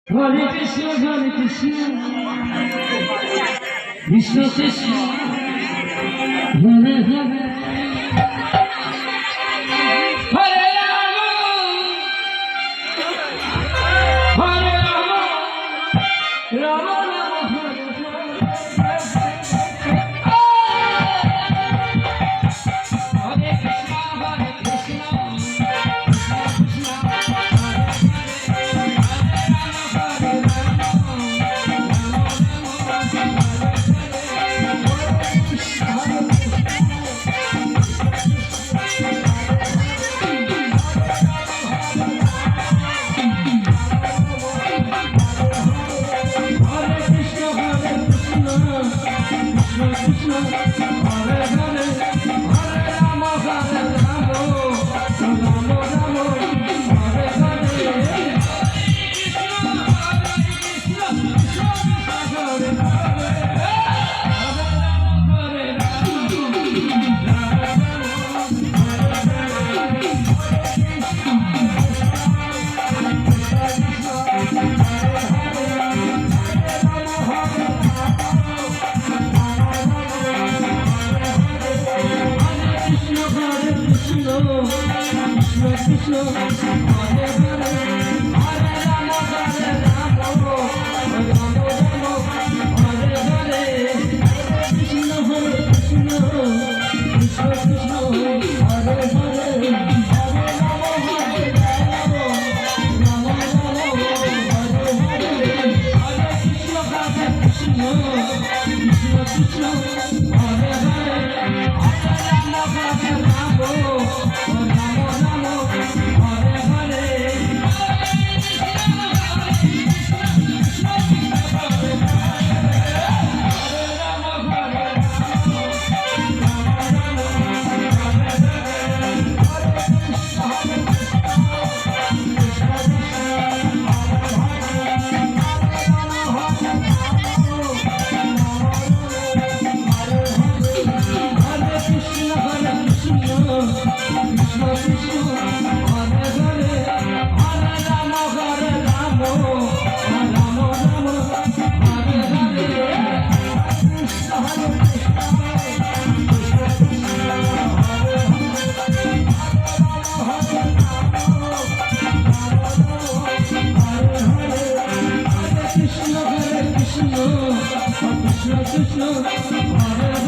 Hare Krishna, Krishna Krishna, Hare Hare, Hare Rama, Hare Rama, Rama Rama, Hare Krishna, Hare Krishna, Krishna Krishna, Hare Hare, Hare Rama, Hare Rama, Rama Rama, Hare Hare, Krishna Hare Krishna, Krishna Krishna, Hare Hare, Hare Rama, Hare Rama, Rama Rama, Hare Hare, Hare Krishna, Hare Krishna, Krishna Krishna, Hare Hare, Hare Rama, Hare Rama, Krishna, Hare